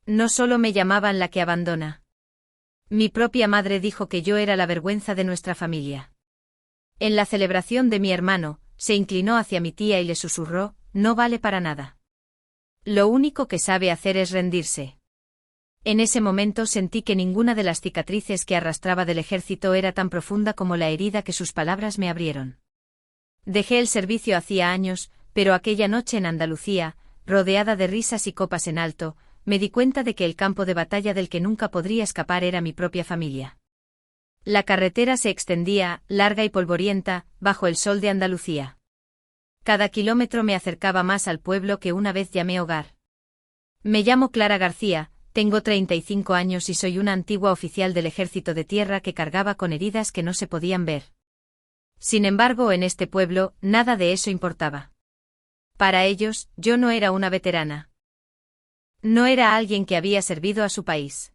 No solo me llamaban la que abandona. Mi propia madre dijo que yo era la vergüenza de nuestra familia. En la celebración de mi hermano, se inclinó hacia mi tía y le susurró, no vale para nada. Lo único que sabe hacer es rendirse. En ese momento sentí que ninguna de las cicatrices que arrastraba del ejército era tan profunda como la herida que sus palabras me abrieron. Dejé el servicio hacía años, pero aquella noche en Andalucía, rodeada de risas y copas en alto, me di cuenta de que el campo de batalla del que nunca podría escapar era mi propia familia. La carretera se extendía, larga y polvorienta, bajo el sol de Andalucía. Cada kilómetro me acercaba más al pueblo que una vez llamé hogar. Me llamo Clara García, tengo 35 años y soy una antigua oficial del ejército de tierra que cargaba con heridas que no se podían ver. Sin embargo, en este pueblo, nada de eso importaba. Para ellos, yo no era una veterana. No era alguien que había servido a su país.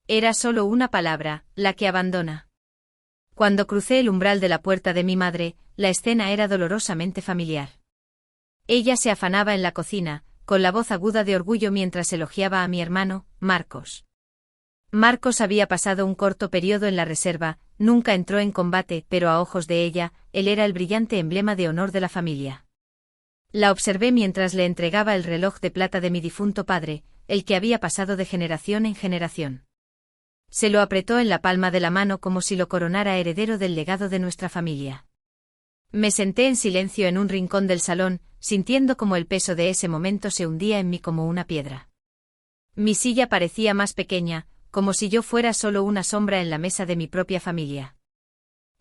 Era solo una palabra, la que abandona. Cuando crucé el umbral de la puerta de mi madre, la escena era dolorosamente familiar. Ella se afanaba en la cocina, con la voz aguda de orgullo mientras elogiaba a mi hermano, Marcos. Marcos había pasado un corto periodo en la reserva, nunca entró en combate, pero a ojos de ella, él era el brillante emblema de honor de la familia. La observé mientras le entregaba el reloj de plata de mi difunto padre, el que había pasado de generación en generación. Se lo apretó en la palma de la mano como si lo coronara heredero del legado de nuestra familia. Me senté en silencio en un rincón del salón, sintiendo como el peso de ese momento se hundía en mí como una piedra. Mi silla parecía más pequeña, como si yo fuera solo una sombra en la mesa de mi propia familia.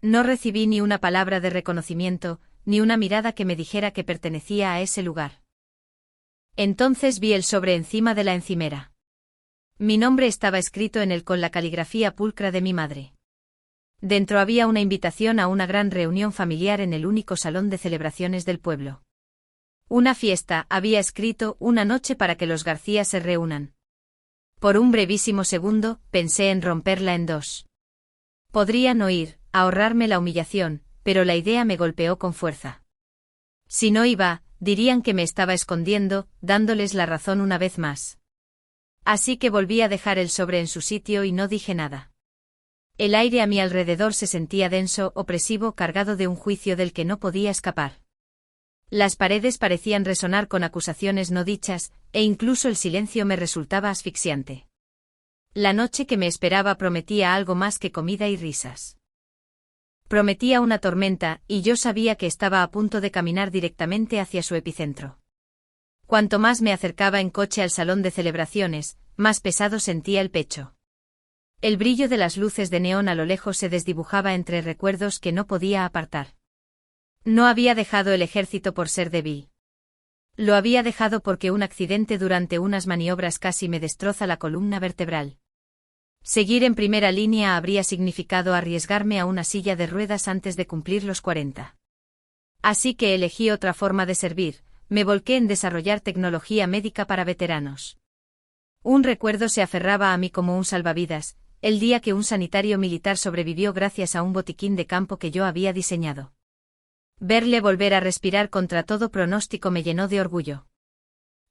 No recibí ni una palabra de reconocimiento, ni una mirada que me dijera que pertenecía a ese lugar. Entonces vi el sobre encima de la encimera. Mi nombre estaba escrito en él con la caligrafía pulcra de mi madre. Dentro había una invitación a una gran reunión familiar en el único salón de celebraciones del pueblo. Una fiesta, había escrito, una noche para que los García se reúnan. Por un brevísimo segundo, pensé en romperla en dos. Podría no ir, ahorrarme la humillación, pero la idea me golpeó con fuerza. Si no iba, dirían que me estaba escondiendo, dándoles la razón una vez más. Así que volví a dejar el sobre en su sitio y no dije nada. El aire a mi alrededor se sentía denso, opresivo, cargado de un juicio del que no podía escapar. Las paredes parecían resonar con acusaciones no dichas, e incluso el silencio me resultaba asfixiante. La noche que me esperaba prometía algo más que comida y risas. Prometía una tormenta, y yo sabía que estaba a punto de caminar directamente hacia su epicentro. Cuanto más me acercaba en coche al salón de celebraciones, más pesado sentía el pecho. El brillo de las luces de neón a lo lejos se desdibujaba entre recuerdos que no podía apartar. No había dejado el ejército por ser débil. Lo había dejado porque un accidente durante unas maniobras casi me destroza la columna vertebral. Seguir en primera línea habría significado arriesgarme a una silla de ruedas antes de cumplir los 40. Así que elegí otra forma de servir, me volqué en desarrollar tecnología médica para veteranos. Un recuerdo se aferraba a mí como un salvavidas, el día que un sanitario militar sobrevivió gracias a un botiquín de campo que yo había diseñado. Verle volver a respirar contra todo pronóstico me llenó de orgullo.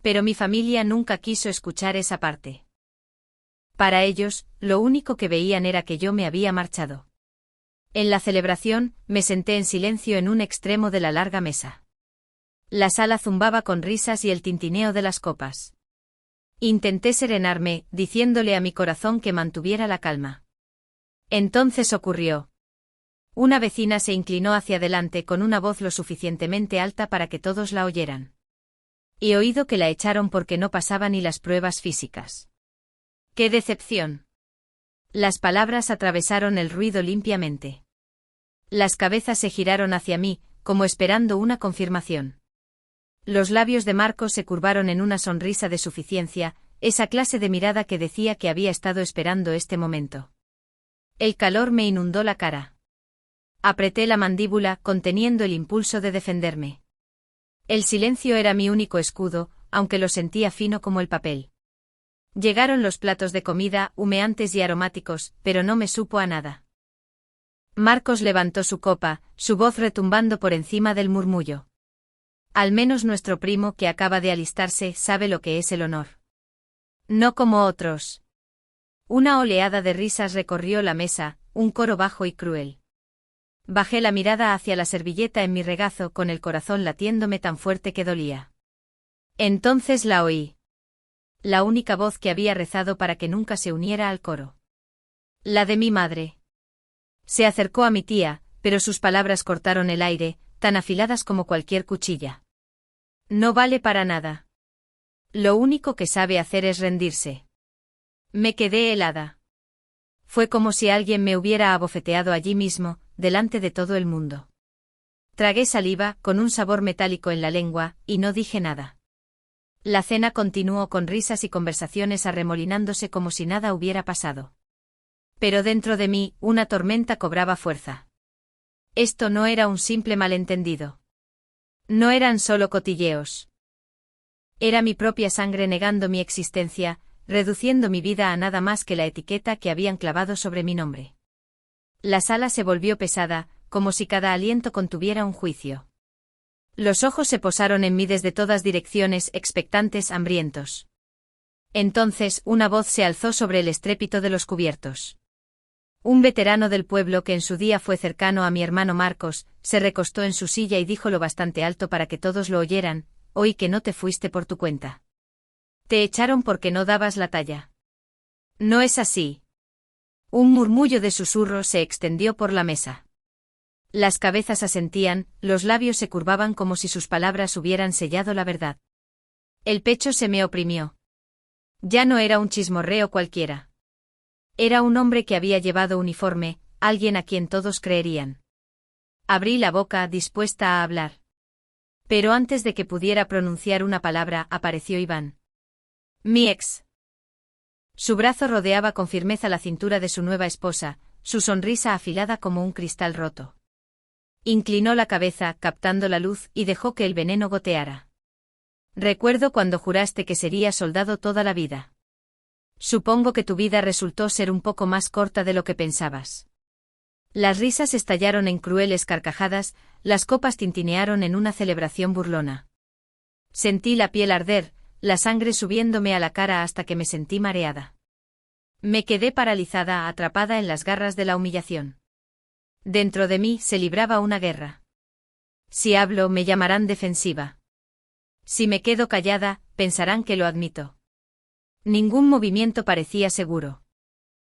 Pero mi familia nunca quiso escuchar esa parte. Para ellos, lo único que veían era que yo me había marchado. En la celebración, me senté en silencio en un extremo de la larga mesa. La sala zumbaba con risas y el tintineo de las copas. Intenté serenarme, diciéndole a mi corazón que mantuviera la calma. Entonces ocurrió. Una vecina se inclinó hacia adelante con una voz lo suficientemente alta para que todos la oyeran. He oído que la echaron porque no pasaba ni las pruebas físicas. ¡Qué decepción! Las palabras atravesaron el ruido limpiamente. Las cabezas se giraron hacia mí, como esperando una confirmación. Los labios de Marcos se curvaron en una sonrisa de suficiencia, esa clase de mirada que decía que había estado esperando este momento. El calor me inundó la cara. Apreté la mandíbula, conteniendo el impulso de defenderme. El silencio era mi único escudo, aunque lo sentía fino como el papel. Llegaron los platos de comida, humeantes y aromáticos, pero no me supo a nada. Marcos levantó su copa, su voz retumbando por encima del murmullo. Al menos nuestro primo que acaba de alistarse sabe lo que es el honor. No como otros. Una oleada de risas recorrió la mesa, un coro bajo y cruel. Bajé la mirada hacia la servilleta en mi regazo con el corazón latiéndome tan fuerte que dolía. Entonces la oí. La única voz que había rezado para que nunca se uniera al coro. La de mi madre. Se acercó a mi tía, pero sus palabras cortaron el aire, tan afiladas como cualquier cuchilla. No vale para nada. Lo único que sabe hacer es rendirse. Me quedé helada. Fue como si alguien me hubiera abofeteado allí mismo, delante de todo el mundo. Tragué saliva, con un sabor metálico en la lengua, y no dije nada. La cena continuó con risas y conversaciones arremolinándose como si nada hubiera pasado. Pero dentro de mí, una tormenta cobraba fuerza. Esto no era un simple malentendido. No eran solo cotilleos. Era mi propia sangre negando mi existencia, reduciendo mi vida a nada más que la etiqueta que habían clavado sobre mi nombre. La sala se volvió pesada, como si cada aliento contuviera un juicio. Los ojos se posaron en mí desde todas direcciones, expectantes, hambrientos. Entonces, una voz se alzó sobre el estrépito de los cubiertos. Un veterano del pueblo que en su día fue cercano a mi hermano Marcos, se recostó en su silla y dijo lo bastante alto para que todos lo oyeran: «Oí que no te fuiste por tu cuenta. Te echaron porque no dabas la talla». No es así. Un murmullo de susurro se extendió por la mesa. Las cabezas asentían, los labios se curvaban como si sus palabras hubieran sellado la verdad. El pecho se me oprimió. Ya no era un chismorreo cualquiera. Era un hombre que había llevado uniforme, alguien a quien todos creerían. Abrí la boca, dispuesta a hablar. Pero antes de que pudiera pronunciar una palabra, apareció Iván. Mi ex. Su brazo rodeaba con firmeza la cintura de su nueva esposa, su sonrisa afilada como un cristal roto. Inclinó la cabeza, captando la luz, y dejó que el veneno goteara. Recuerdo cuando juraste que serías soldado toda la vida. Supongo que tu vida resultó ser un poco más corta de lo que pensabas. Las risas estallaron en crueles carcajadas, las copas tintinearon en una celebración burlona. Sentí la piel arder, la sangre subiéndome a la cara hasta que me sentí mareada. Me quedé paralizada, atrapada en las garras de la humillación. Dentro de mí se libraba una guerra. Si hablo, me llamarán defensiva. Si me quedo callada, pensarán que lo admito. Ningún movimiento parecía seguro.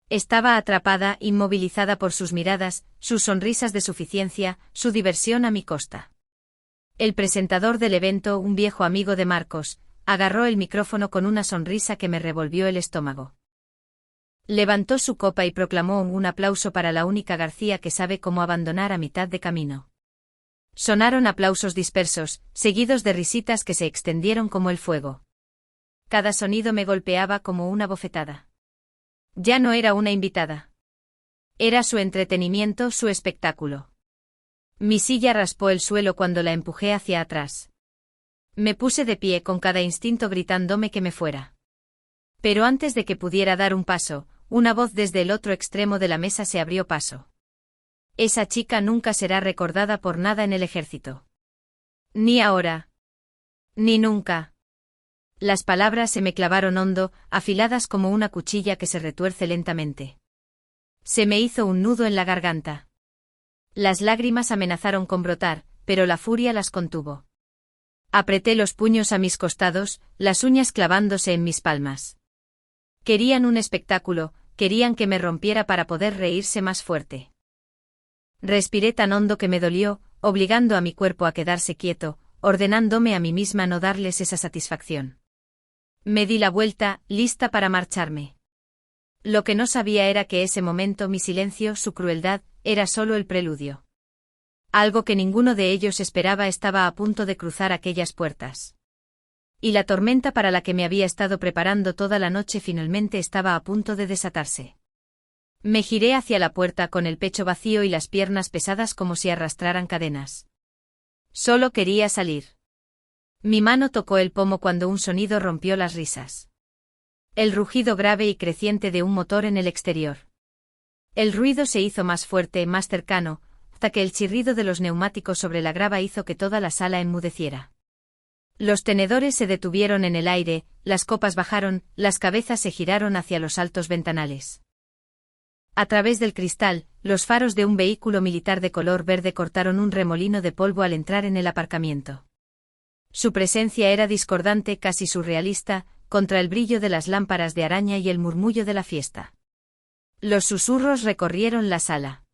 Estaba atrapada, inmovilizada por sus miradas, sus sonrisas de suficiencia, su diversión a mi costa. El presentador del evento, un viejo amigo de Marcos, agarró el micrófono con una sonrisa que me revolvió el estómago. Levantó su copa y proclamó un aplauso para la única García que sabe cómo abandonar a mitad de camino. Sonaron aplausos dispersos, seguidos de risitas que se extendieron como el fuego. Cada sonido me golpeaba como una bofetada. Ya no era una invitada. Era su entretenimiento, su espectáculo. Mi silla raspó el suelo cuando la empujé hacia atrás. Me puse de pie con cada instinto gritándome que me fuera. Pero antes de que pudiera dar un paso, una voz desde el otro extremo de la mesa se abrió paso. Esa chica nunca será recordada por nada en el ejército. Ni ahora. Ni nunca. Las palabras se me clavaron hondo, afiladas como una cuchilla que se retuerce lentamente. Se me hizo un nudo en la garganta. Las lágrimas amenazaron con brotar, pero la furia las contuvo. Apreté los puños a mis costados, las uñas clavándose en mis palmas. Querían un espectáculo, querían que me rompiera para poder reírse más fuerte. Respiré tan hondo que me dolió, obligando a mi cuerpo a quedarse quieto, ordenándome a mí misma no darles esa satisfacción. Me di la vuelta, lista para marcharme. Lo que no sabía era que ese momento, mi silencio, su crueldad, era solo el preludio. Algo que ninguno de ellos esperaba estaba a punto de cruzar aquellas puertas. Y la tormenta para la que me había estado preparando toda la noche finalmente estaba a punto de desatarse. Me giré hacia la puerta con el pecho vacío y las piernas pesadas como si arrastraran cadenas. Solo quería salir. Mi mano tocó el pomo cuando un sonido rompió las risas. El rugido grave y creciente de un motor en el exterior. El ruido se hizo más fuerte, más cercano, hasta que el chirrido de los neumáticos sobre la grava hizo que toda la sala enmudeciera. Los tenedores se detuvieron en el aire, las copas bajaron, las cabezas se giraron hacia los altos ventanales. A través del cristal, los faros de un vehículo militar de color verde cortaron un remolino de polvo al entrar en el aparcamiento. Su presencia era discordante, casi surrealista, contra el brillo de las lámparas de araña y el murmullo de la fiesta. Los susurros recorrieron la sala.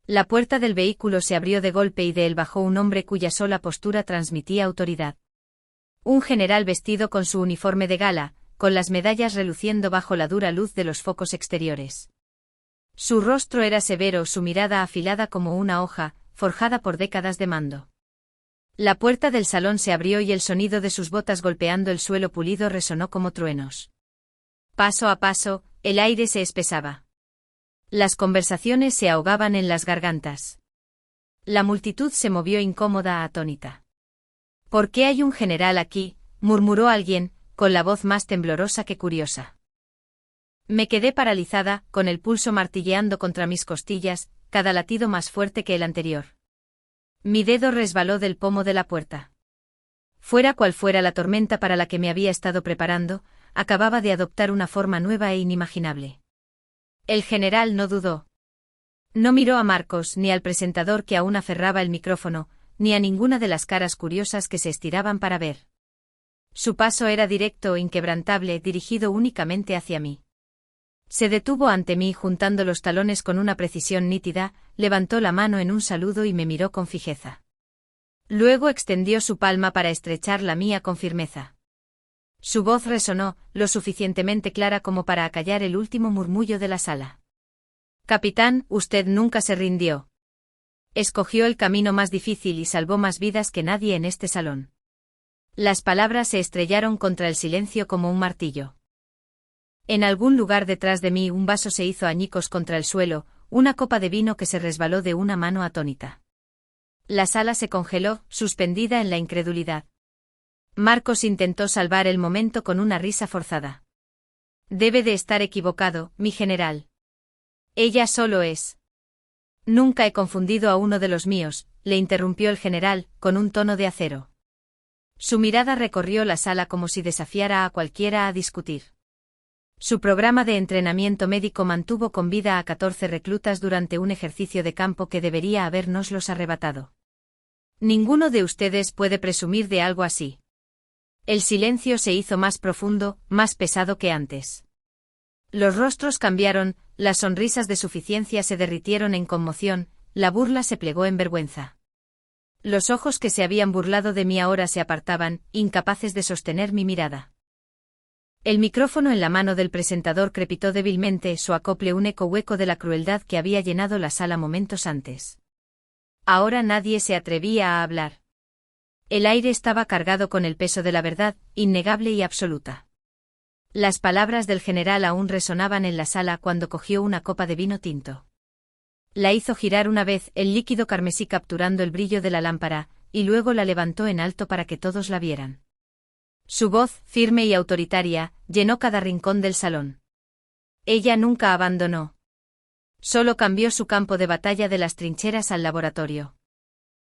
La puerta del vehículo se abrió de golpe y de él bajó un hombre cuya sola postura transmitía autoridad. Un general vestido con su uniforme de gala, con las medallas reluciendo bajo la dura luz de los focos exteriores. Su rostro era severo, su mirada afilada como una hoja, forjada por décadas de mando. La puerta del salón se abrió y el sonido de sus botas golpeando el suelo pulido resonó como truenos. Paso a paso, el aire se espesaba. Las conversaciones se ahogaban en las gargantas. La multitud se movió incómoda, atónita. ¿Por qué hay un general aquí?, murmuró alguien, con la voz más temblorosa que curiosa. Me quedé paralizada, con el pulso martilleando contra mis costillas, cada latido más fuerte que el anterior. Mi dedo resbaló del pomo de la puerta. Fuera cual fuera la tormenta para la que me había estado preparando, acababa de adoptar una forma nueva e inimaginable. El general no dudó. No miró a Marcos ni al presentador que aún aferraba el micrófono, ni a ninguna de las caras curiosas que se estiraban para ver. Su paso era directo, inquebrantable, dirigido únicamente hacia mí. Se detuvo ante mí juntando los talones con una precisión nítida, levantó la mano en un saludo y me miró con fijeza. Luego extendió su palma para estrechar la mía con firmeza. Su voz resonó, lo suficientemente clara como para acallar el último murmullo de la sala. Capitán, usted nunca se rindió. Escogió el camino más difícil y salvó más vidas que nadie en este salón. Las palabras se estrellaron contra el silencio como un martillo. En algún lugar detrás de mí un vaso se hizo añicos contra el suelo, una copa de vino que se resbaló de una mano atónita. La sala se congeló, suspendida en la incredulidad. Marcos intentó salvar el momento con una risa forzada. Debe de estar equivocado, mi general. Ella solo es. Nunca he confundido a uno de los míos, le interrumpió el general, con un tono de acero. Su mirada recorrió la sala como si desafiara a cualquiera a discutir. Su programa de entrenamiento médico mantuvo con vida a 14 reclutas durante un ejercicio de campo que debería habérnoslos arrebatado. Ninguno de ustedes puede presumir de algo así. El silencio se hizo más profundo, más pesado que antes. Los rostros cambiaron, las sonrisas de suficiencia se derritieron en conmoción, la burla se plegó en vergüenza. Los ojos que se habían burlado de mí ahora se apartaban, incapaces de sostener mi mirada. El micrófono en la mano del presentador crepitó débilmente, su acople un eco hueco de la crueldad que había llenado la sala momentos antes. Ahora nadie se atrevía a hablar. El aire estaba cargado con el peso de la verdad, innegable y absoluta. Las palabras del general aún resonaban en la sala cuando cogió una copa de vino tinto. La hizo girar una vez, el líquido carmesí capturando el brillo de la lámpara, y luego la levantó en alto para que todos la vieran. Su voz, firme y autoritaria, llenó cada rincón del salón. Ella nunca abandonó. Solo cambió su campo de batalla de las trincheras al laboratorio.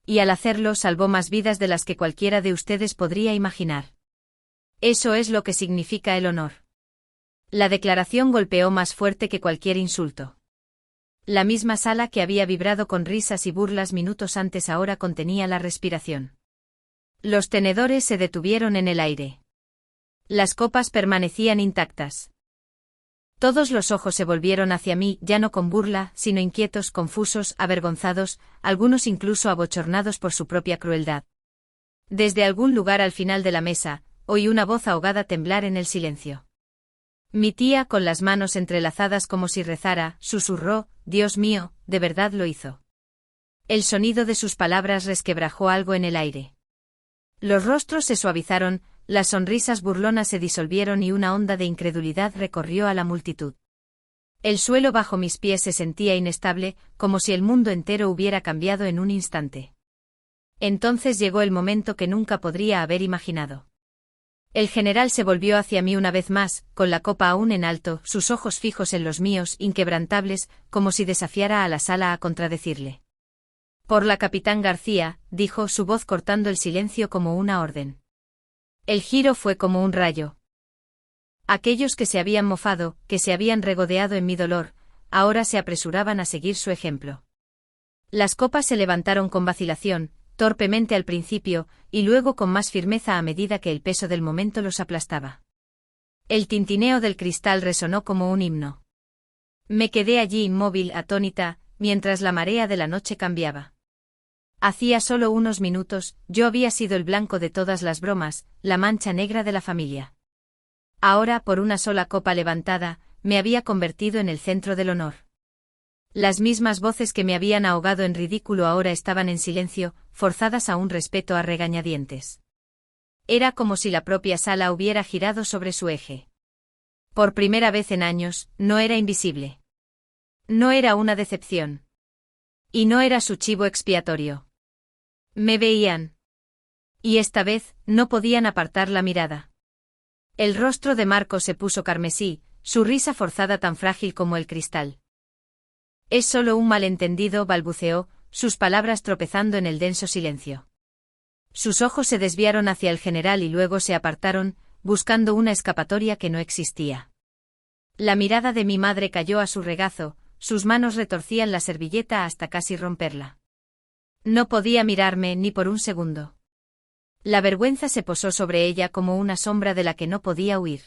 Y al hacerlo salvó más vidas de las que cualquiera de ustedes podría imaginar. Eso es lo que significa el honor. La declaración golpeó más fuerte que cualquier insulto. La misma sala que había vibrado con risas y burlas minutos antes ahora contenía la respiración. Los tenedores se detuvieron en el aire. Las copas permanecían intactas. Todos los ojos se volvieron hacia mí, ya no con burla, sino inquietos, confusos, avergonzados, algunos incluso abochornados por su propia crueldad. Desde algún lugar al final de la mesa, oí una voz ahogada temblar en el silencio. Mi tía, con las manos entrelazadas como si rezara, susurró: «Dios mío, de verdad lo hizo». El sonido de sus palabras resquebrajó algo en el aire. Los rostros se suavizaron, las sonrisas burlonas se disolvieron y una onda de incredulidad recorrió a la multitud. El suelo bajo mis pies se sentía inestable, como si el mundo entero hubiera cambiado en un instante. Entonces llegó el momento que nunca podría haber imaginado. El general se volvió hacia mí una vez más, con la copa aún en alto, sus ojos fijos en los míos, inquebrantables, como si desafiara a la sala a contradecirle. «Por la capitán García», dijo, su voz cortando el silencio como una orden. El giro fue como un rayo. Aquellos que se habían mofado, que se habían regodeado en mi dolor, ahora se apresuraban a seguir su ejemplo. Las copas se levantaron con vacilación, torpemente al principio, y luego con más firmeza a medida que el peso del momento los aplastaba. El tintineo del cristal resonó como un himno. Me quedé allí inmóvil, atónita, mientras la marea de la noche cambiaba. Hacía solo unos minutos, yo había sido el blanco de todas las bromas, la mancha negra de la familia. Ahora, por una sola copa levantada, me había convertido en el centro del honor. Las mismas voces que me habían ahogado en ridículo ahora estaban en silencio, forzadas a un respeto a regañadientes. Era como si la propia sala hubiera girado sobre su eje. Por primera vez en años, no era invisible. No era una decepción. Y no era su chivo expiatorio. Me veían. Y esta vez, no podían apartar la mirada. El rostro de Marcos se puso carmesí, su risa forzada tan frágil como el cristal. Es solo un malentendido, balbuceó, sus palabras tropezando en el denso silencio. Sus ojos se desviaron hacia el general y luego se apartaron, buscando una escapatoria que no existía. La mirada de mi madre cayó a su regazo, sus manos retorcían la servilleta hasta casi romperla. No podía mirarme ni por un segundo. La vergüenza se posó sobre ella como una sombra de la que no podía huir.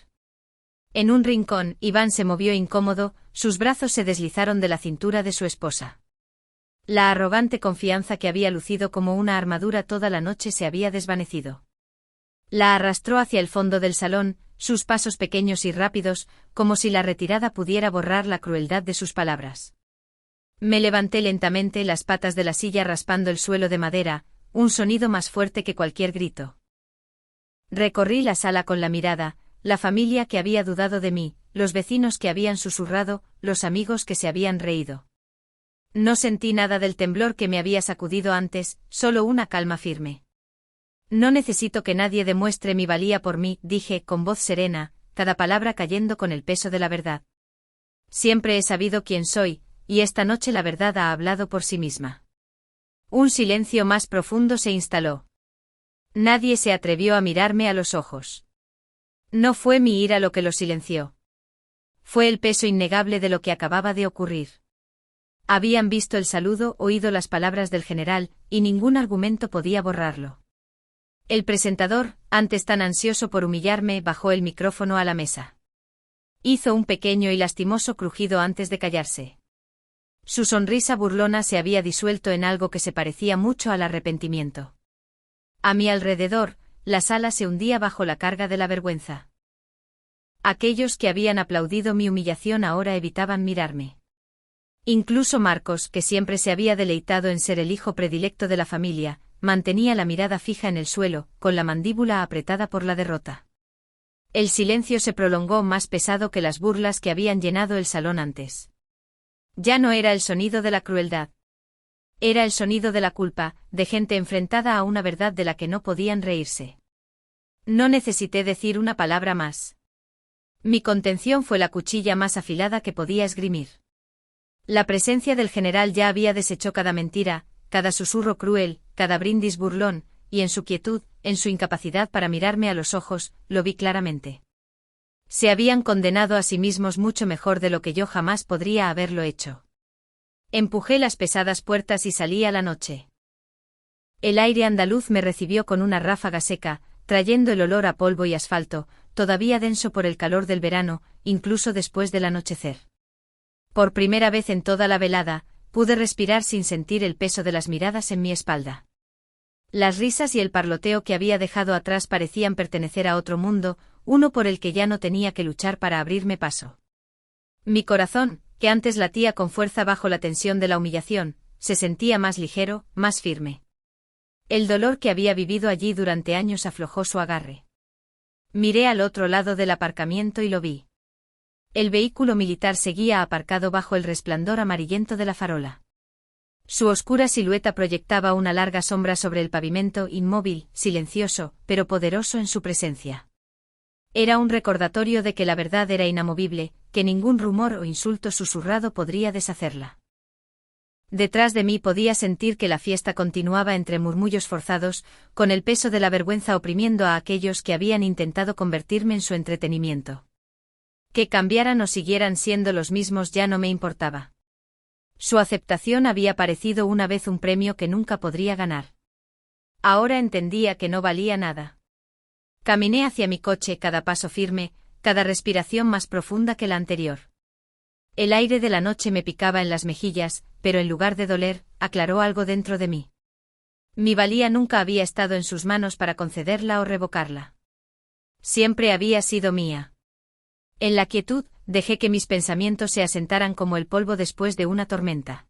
En un rincón, Iván se movió incómodo, sus brazos se deslizaron de la cintura de su esposa. La arrogante confianza que había lucido como una armadura toda la noche se había desvanecido. La arrastró hacia el fondo del salón, sus pasos pequeños y rápidos, como si la retirada pudiera borrar la crueldad de sus palabras. Me levanté lentamente, las patas de la silla raspando el suelo de madera, un sonido más fuerte que cualquier grito. Recorrí la sala con la mirada, la familia que había dudado de mí, los vecinos que habían susurrado, los amigos que se habían reído. No sentí nada del temblor que me había sacudido antes, solo una calma firme. No necesito que nadie demuestre mi valía por mí, dije con voz serena, cada palabra cayendo con el peso de la verdad. Siempre he sabido quién soy, y esta noche la verdad ha hablado por sí misma. Un silencio más profundo se instaló. Nadie se atrevió a mirarme a los ojos. No fue mi ira lo que lo silenció. Fue el peso innegable de lo que acababa de ocurrir. Habían visto el saludo, oído las palabras del general, y ningún argumento podía borrarlo. El presentador, antes tan ansioso por humillarme, bajó el micrófono a la mesa. Hizo un pequeño y lastimoso crujido antes de callarse. Su sonrisa burlona se había disuelto en algo que se parecía mucho al arrepentimiento. A mi alrededor, la sala se hundía bajo la carga de la vergüenza. Aquellos que habían aplaudido mi humillación ahora evitaban mirarme. Incluso Marcos, que siempre se había deleitado en ser el hijo predilecto de la familia, mantenía la mirada fija en el suelo, con la mandíbula apretada por la derrota. El silencio se prolongó más pesado que las burlas que habían llenado el salón antes. Ya no era el sonido de la crueldad. Era el sonido de la culpa, de gente enfrentada a una verdad de la que no podían reírse. No necesité decir una palabra más. Mi contención fue la cuchilla más afilada que podía esgrimir. La presencia del general ya había deshecho cada mentira, cada susurro cruel, cada brindis burlón, y en su quietud, en su incapacidad para mirarme a los ojos, lo vi claramente. Se habían condenado a sí mismos mucho mejor de lo que yo jamás podría haberlo hecho. Empujé las pesadas puertas y salí a la noche. El aire andaluz me recibió con una ráfaga seca, trayendo el olor a polvo y asfalto, todavía denso por el calor del verano, incluso después del anochecer. Por primera vez en toda la velada, pude respirar sin sentir el peso de las miradas en mi espalda. Las risas y el parloteo que había dejado atrás parecían pertenecer a otro mundo, uno por el que ya no tenía que luchar para abrirme paso. Mi corazón, que antes latía con fuerza bajo la tensión de la humillación, se sentía más ligero, más firme. El dolor que había vivido allí durante años aflojó su agarre. Miré al otro lado del aparcamiento y lo vi. El vehículo militar seguía aparcado bajo el resplandor amarillento de la farola. Su oscura silueta proyectaba una larga sombra sobre el pavimento, inmóvil, silencioso, pero poderoso en su presencia. Era un recordatorio de que la verdad era inamovible, que ningún rumor o insulto susurrado podría deshacerla. Detrás de mí podía sentir que la fiesta continuaba entre murmullos forzados, con el peso de la vergüenza oprimiendo a aquellos que habían intentado convertirme en su entretenimiento. Que cambiaran o siguieran siendo los mismos ya no me importaba. Su aceptación había parecido una vez un premio que nunca podría ganar. Ahora entendía que no valía nada. Caminé hacia mi coche, cada paso firme, cada respiración más profunda que la anterior. El aire de la noche me picaba en las mejillas, pero en lugar de doler, aclaró algo dentro de mí. Mi valía nunca había estado en sus manos para concederla o revocarla. Siempre había sido mía. En la quietud, dejé que mis pensamientos se asentaran como el polvo después de una tormenta.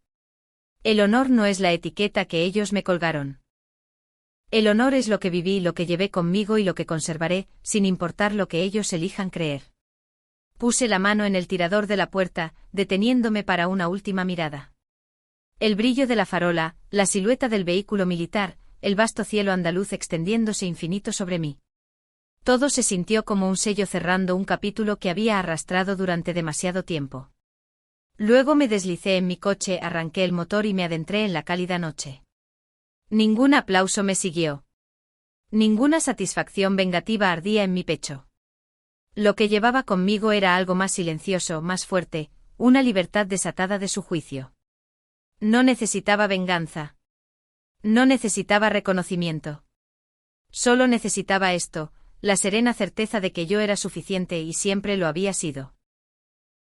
El honor no es la etiqueta que ellos me colgaron. El honor es lo que viví, lo que llevé conmigo y lo que conservaré, sin importar lo que ellos elijan creer. Puse la mano en el tirador de la puerta, deteniéndome para una última mirada. El brillo de la farola, la silueta del vehículo militar, el vasto cielo andaluz extendiéndose infinito sobre mí. Todo se sintió como un sello cerrando un capítulo que había arrastrado durante demasiado tiempo. Luego me deslicé en mi coche, arranqué el motor y me adentré en la cálida noche. Ningún aplauso me siguió. Ninguna satisfacción vengativa ardía en mi pecho. Lo que llevaba conmigo era algo más silencioso, más fuerte, una libertad desatada de su juicio. No necesitaba venganza. No necesitaba reconocimiento. Solo necesitaba esto, la serena certeza de que yo era suficiente y siempre lo había sido.